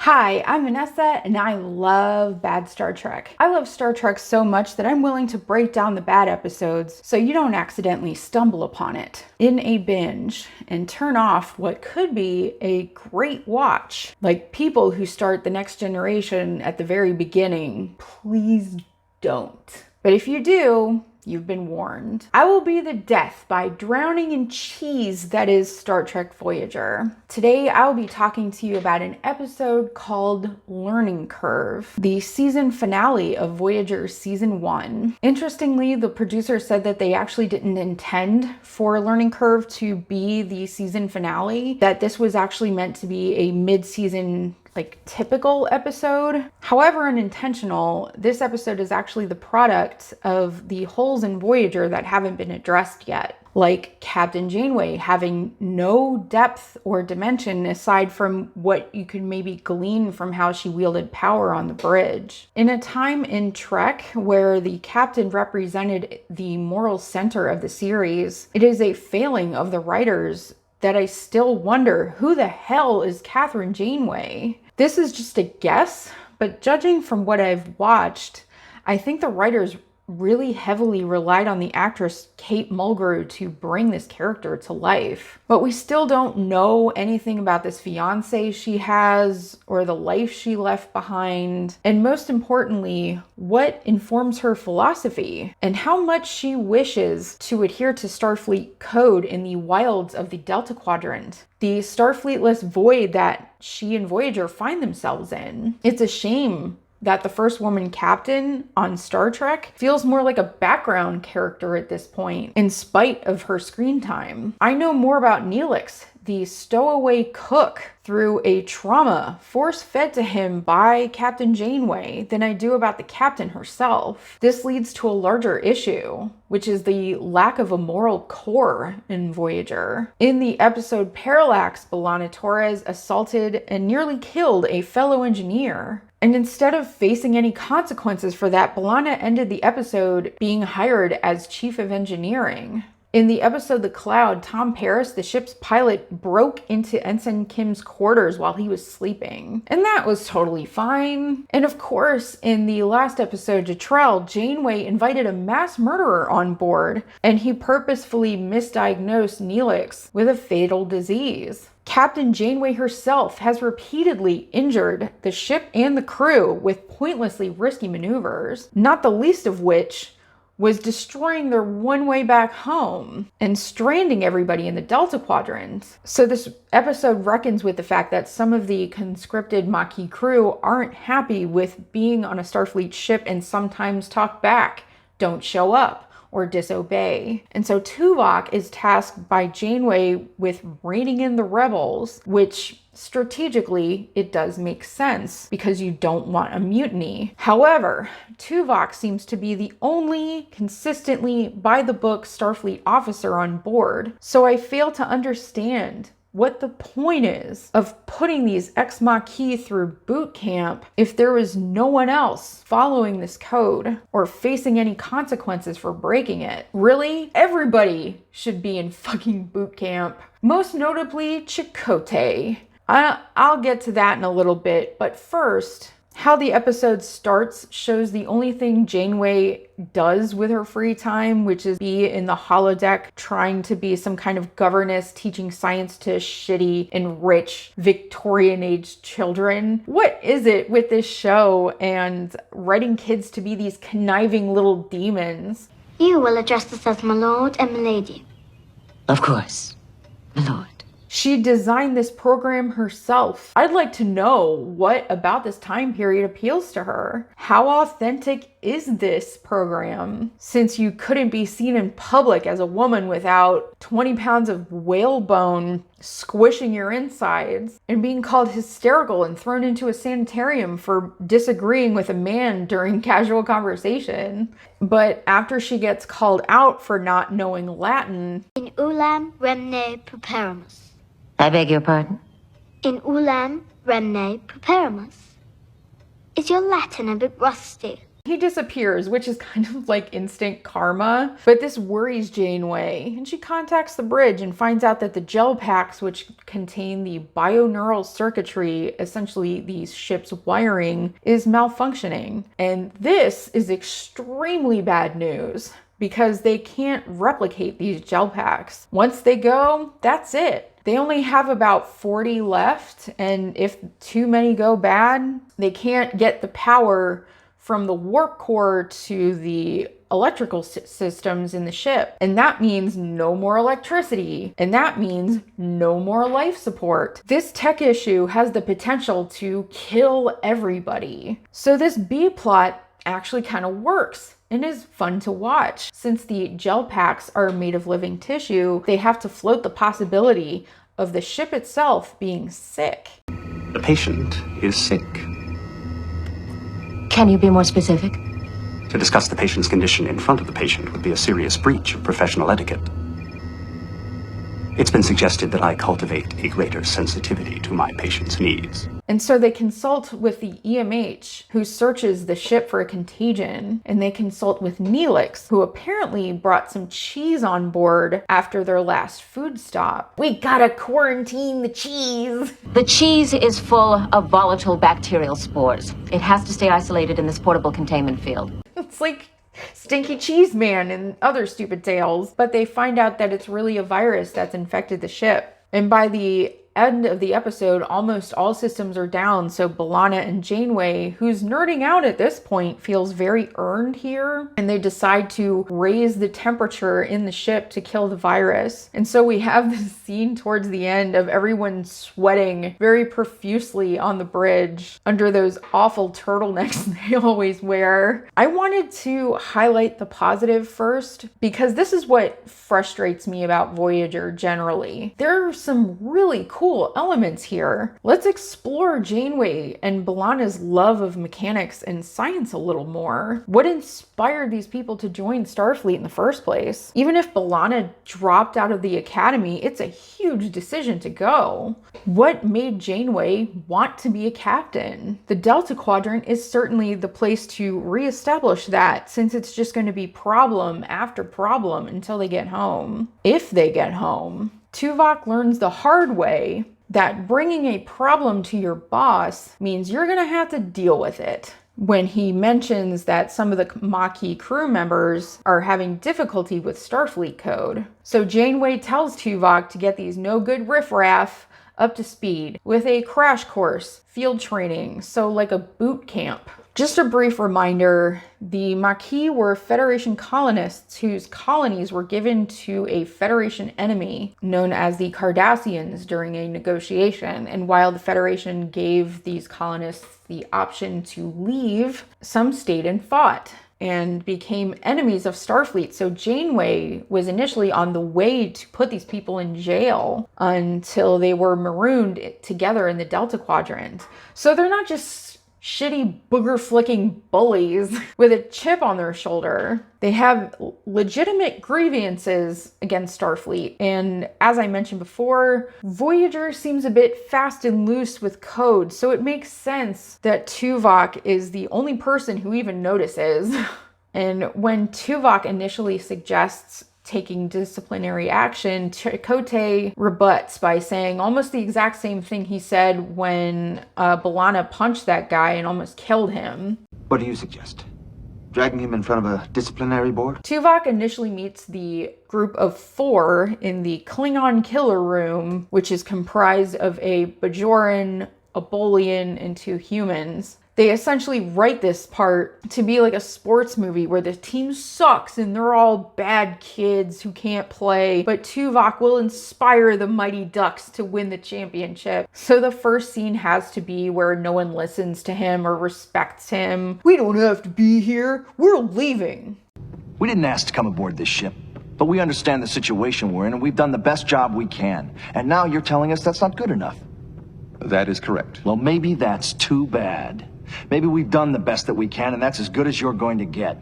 Hi, I'm Vanessa and I love bad Star Trek. I love Star Trek so much that I'm willing to break down the bad episodes so you don't accidentally stumble upon it in a binge and turn off what could be a great watch. Like people who start The Next Generation at the very beginning, please don't. But if you do, you've been warned. I will be the death by drowning in cheese that is Star Trek Voyager. Today, I will be talking to you about an episode called Learning Curve, the season finale of Voyager Season 1. Interestingly, the producer said that they actually didn't intend for Learning Curve to be the season finale, that this was actually meant to be a mid-season typical episode. However unintentional, this episode is actually the product of the holes in Voyager that haven't been addressed yet. Like Captain Janeway having no depth or dimension aside from what you could maybe glean from how she wielded power on the bridge. In a time in Trek where the captain represented the moral center of the series, it is a failing of the writers that I still wonder who the hell is Captain Janeway? This is just a guess, but judging from what I've watched, I think the writers really heavily relied on the actress Kate Mulgrew to bring this character to life. But we still don't know anything about this fiance she has or the life she left behind. And most importantly, what informs her philosophy and how much she wishes to adhere to Starfleet code in the wilds of the Delta Quadrant, the Starfleetless void that she and Voyager find themselves in. It's a shame that the first woman captain on Star Trek feels more like a background character at this point, in spite of her screen time. I know more about Neelix, the stowaway cook, through a trauma force-fed to him by Captain Janeway than I do about the captain herself. This leads to a larger issue, which is the lack of a moral core in Voyager. In the episode Parallax, B'Elanna Torres assaulted and nearly killed a fellow engineer. And instead of facing any consequences for that, B'Elanna ended the episode being hired as chief of engineering. In the episode The Cloud, Tom Paris, the ship's pilot, broke into Ensign Kim's quarters while he was sleeping. And that was totally fine. And of course, in the last episode, Jetrel, Janeway invited a mass murderer on board, and he purposefully misdiagnosed Neelix with a fatal disease. Captain Janeway herself has repeatedly injured the ship and the crew with pointlessly risky maneuvers, not the least of which was destroying their one way back home and stranding everybody in the Delta Quadrant. So this episode reckons with the fact that some of the conscripted maquis crew aren't happy with being on a Starfleet ship and sometimes talk back, don't show up, or disobey. And so Tuvak is tasked by Janeway with reining in the rebels, which strategically, it does make sense because you don't want a mutiny. However, Tuvok seems to be the only consistently by-the-book Starfleet officer on board, so I fail to understand what the point is of putting these ex-maquis through boot camp if there was no one else following this code or facing any consequences for breaking it. Really? Everybody should be in fucking boot camp. Most notably, Chakotay. I'll get to that in a little bit, but first, how the episode starts shows the only thing Janeway does with her free time, which is be in the holodeck trying to be some kind of governess teaching science to shitty and rich Victorian age children. What is it with this show and writing kids to be these conniving little demons? You will address us as my lord and my lady. Of course, my lord. She designed this program herself. I'd like to know what about this time period appeals to her. How authentic is this program? Since you couldn't be seen in public as a woman without 20 pounds of whalebone squishing your insides and being called hysterical and thrown into a sanitarium for disagreeing with a man during casual conversation. But after she gets called out for not knowing Latin, In ulam remne preparamus. I beg your pardon? In ulam remne preparamus. Is your Latin a bit rusty? He disappears, which is kind of like instant karma, but this worries Janeway, and she contacts the bridge and finds out that the gel packs, which contain the bioneural circuitry, essentially the ship's wiring, is malfunctioning. And this is extremely bad news because they can't replicate these gel packs. Once they go, that's it. They only have about 40 left, and if too many go bad, they can't get the power from the warp core to the electrical systems in the ship. And that means no more electricity. And that means no more life support. This tech issue has the potential to kill everybody. So this B plot actually kind of works and is fun to watch. Since the gel packs are made of living tissue, they have to float the possibility of the ship itself being sick. The patient is sick. Can you be more specific? To discuss the patient's condition in front of the patient would be a serious breach of professional etiquette. It's been suggested that I cultivate a greater sensitivity to my patient's needs. And so they consult with the EMH, who searches the ship for a contagion, and they consult with Neelix, who apparently brought some cheese on board after their last food stop. We gotta quarantine the cheese. The cheese is full of volatile bacterial spores. It has to stay isolated in this portable containment field. It's like Stinky Cheese Man and other stupid tales, but they find out that it's really a virus that's infected the ship. And by the end of the episode, almost all systems are down, so B'Elanna and Janeway, who's nerding out at this point, feels very earned here, and they decide to raise the temperature in the ship to kill the virus. And so we have this scene towards the end of everyone sweating very profusely on the bridge under those awful turtlenecks they always wear. I wanted to highlight the positive first, because this is what frustrates me about Voyager generally. There are some really cool elements here. Let's explore Janeway and B'Elanna's love of mechanics and science a little more. What inspired these people to join Starfleet in the first place? Even if B'Elanna dropped out of the academy, it's a huge decision to go. What made Janeway want to be a captain? The Delta Quadrant is certainly the place to reestablish that, since it's just going to be problem after problem until they get home. If they get home. Tuvak learns the hard way that bringing a problem to your boss means you're going to have to deal with it. When he mentions that some of the maquis crew members are having difficulty with Starfleet code. So Janeway tells Tuvok to get these no-good riffraff up to speed with a crash course, field training, so like a boot camp. Just a brief reminder, the Maquis were Federation colonists whose colonies were given to a Federation enemy known as the Cardassians during a negotiation. And while the Federation gave these colonists the option to leave, some stayed and fought and became enemies of Starfleet. So Janeway was initially on the way to put these people in jail until they were marooned together in the Delta Quadrant. So they're not just shitty booger-flicking bullies with a chip on their shoulder. They have legitimate grievances against Starfleet. And as I mentioned before, Voyager seems a bit fast and loose with code, so it makes sense that Tuvok is the only person who even notices. And when Tuvok initially suggests taking disciplinary action, Chakotay rebuts by saying almost the exact same thing he said when B'Elanna punched that guy and almost killed him. What do you suggest? Dragging him in front of a disciplinary board? Tuvok initially meets the group of 4 in the Klingon killer room, which is comprised of a Bajoran, a Bolian, and 2 humans. They essentially write this part to be like a sports movie where the team sucks and they're all bad kids who can't play, but Tuvok will inspire the Mighty Ducks to win the championship. So the first scene has to be where no one listens to him or respects him. We don't have to be here. We're leaving. We didn't ask to come aboard this ship, but we understand the situation we're in and we've done the best job we can. And now you're telling us that's not good enough. That is correct. Well, maybe that's too bad. Maybe we've done the best that we can, and that's as good as you're going to get.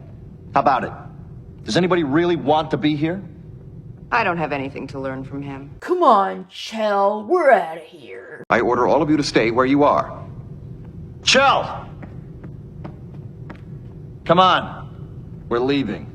How about it? Does anybody really want to be here? I don't have anything to learn from him. Come on, Chell, we're out of here. I order all of you to stay where you are. Chell! Come on. We're leaving.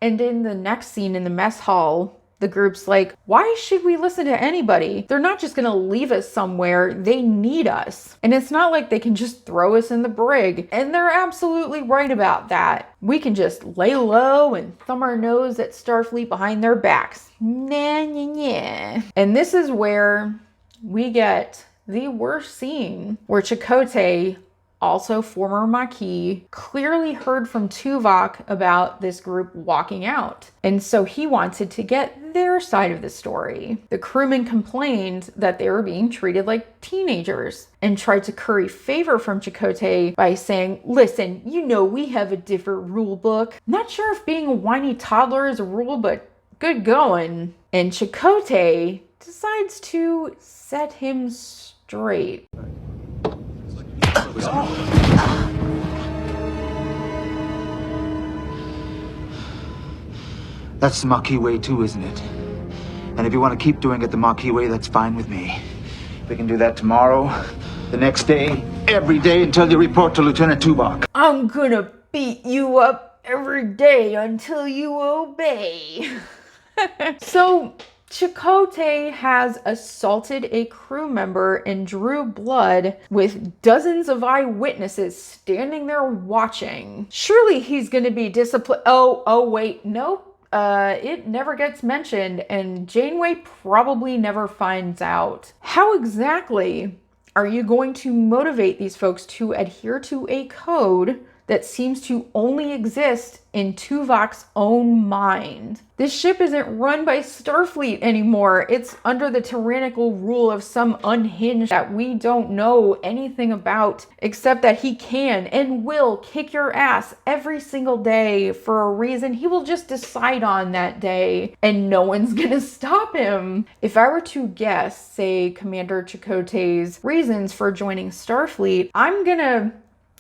And in the next scene in the mess hall, the group's like, why should we listen to anybody? They're not just gonna leave us somewhere. They need us. And it's not like they can just throw us in the brig. And they're absolutely right about that. We can just lay low and thumb our nose at Starfleet behind their backs. Nah, nah, nah. And this is where we get the worst scene, where Chakotay, also former maquis, clearly heard from Tuvak about this group walking out. And so he wanted to get their side of the story. The crewmen complained that they were being treated like teenagers and tried to curry favor from Chakotay by saying, listen, you know we have a different rule book. Not sure if being a whiny toddler is a rule, but good going. And Chakotay decides to set him straight. That's the maquis way too, isn't it? And if you want to keep doing it the maquis way, that's fine with me. We can do that tomorrow, the next day, every day until you report to Lieutenant Tuvak. I'm gonna beat you up every day until you obey. So Chakotay has assaulted a crew member and drew blood with dozens of eyewitnesses standing there watching. Surely he's gonna be disciplined. Oh wait, nope. It never gets mentioned, and Janeway probably never finds out. How exactly are you going to motivate these folks to adhere to a code that seems to only exist in Tuvak's own mind? This ship isn't run by Starfleet anymore. It's under the tyrannical rule of some unhinged that we don't know anything about, except that he can and will kick your ass every single day for a reason he will just decide on that day, and no one's gonna stop him. If I were to guess, say, Commander Chakotay's reasons for joining Starfleet, I'm gonna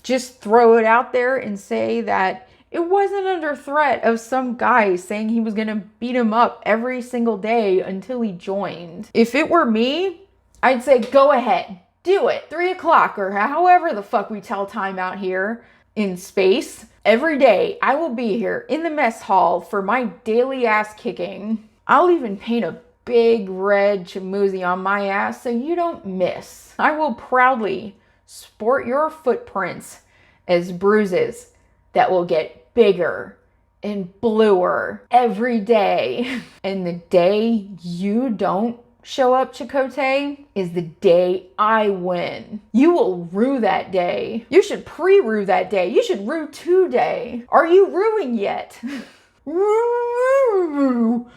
just throw it out there and say that it wasn't under threat of some guy saying he was gonna beat him up every single day until he joined. If it were me, I'd say go ahead, do it. 3 o'clock or however the fuck we tell time out here in space. Every day I will be here in the mess hall for my daily ass kicking. I'll even paint a big red chamuzi on my ass so you don't miss. I will proudly sport your footprints as bruises that will get bigger and bluer every day. And the day you don't show up, Chakotay, is the day I win. You will rue that day. You should pre-rue that day. You should rue today. Are you ruing yet? Rue.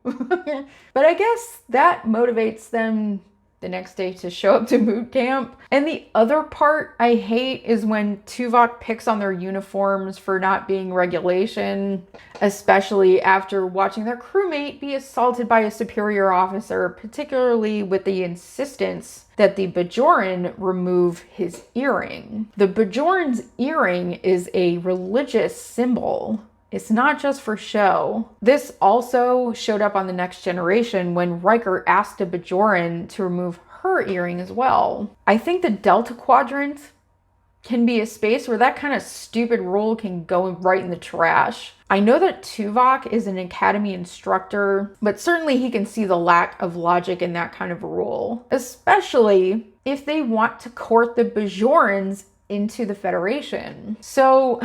But I guess that motivates them the next day to show up to boot camp. And the other part I hate is when Tuvok picks on their uniforms for not being regulation, especially after watching their crewmate be assaulted by a superior officer, particularly with the insistence that the Bajoran remove his earring. The Bajoran's earring is a religious symbol. It's not just for show. This also showed up on The Next Generation when Riker asked a Bajoran to remove her earring as well. I think the Delta Quadrant can be a space where that kind of stupid rule can go right in the trash. I know that Tuvok is an academy instructor, but certainly he can see the lack of logic in that kind of rule, especially if they want to court the Bajorans into the Federation. So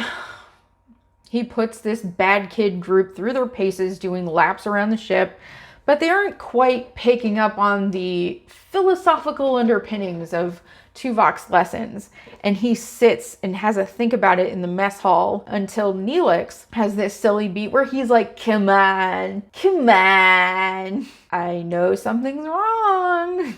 he puts this bad kid group through their paces doing laps around the ship, but they aren't quite picking up on the philosophical underpinnings of Tuvok's lessons. And he sits and has a think about it in the mess hall until Neelix has this silly beat where he's like, come on, I know something's wrong.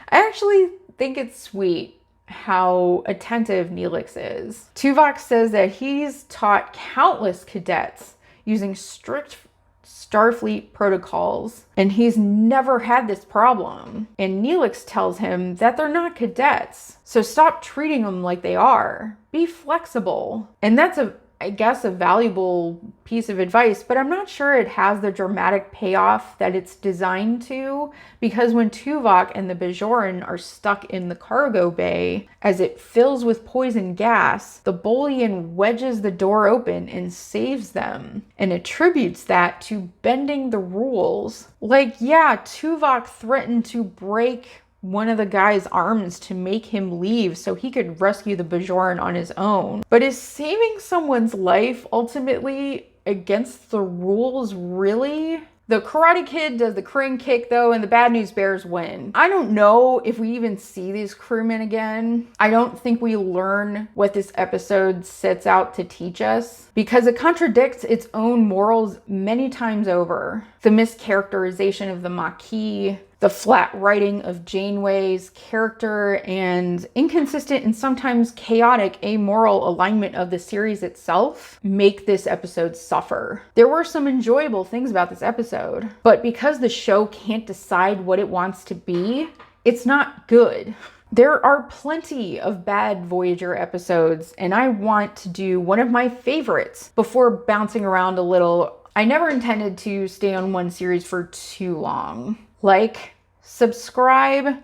I actually think it's sweet how attentive Neelix is. Tuvok says that he's taught countless cadets using strict Starfleet protocols, and he's never had this problem. And Neelix tells him that they're not cadets, so stop treating them like they are. Be flexible. And that's I guess, a valuable piece of advice, but I'm not sure it has the dramatic payoff that it's designed to, because when Tuvok and the Bajoran are stuck in the cargo bay, as it fills with poison gas, the Bolian wedges the door open and saves them, and attributes that to bending the rules. Like, yeah, Tuvok threatened to break one of the guy's arms to make him leave so he could rescue the Bajoran on his own. But is saving someone's life ultimately against the rules, really? The Karate Kid does the crane kick though, and the Bad News Bears win. I don't know if we even see these crewmen again. I don't think we learn what this episode sets out to teach us, because it contradicts its own morals many times over. The mischaracterization of the maquis, the flat writing of Janeway's character, and inconsistent and sometimes chaotic amoral alignment of the series itself make this episode suffer. There were some enjoyable things about this episode, but because the show can't decide what it wants to be, it's not good. There are plenty of bad Voyager episodes, and I want to do one of my favorites before bouncing around a little. I never intended to stay on one series for too long. Like, subscribe,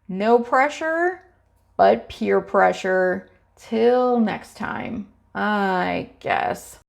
no pressure, but peer pressure. Till next time, I guess.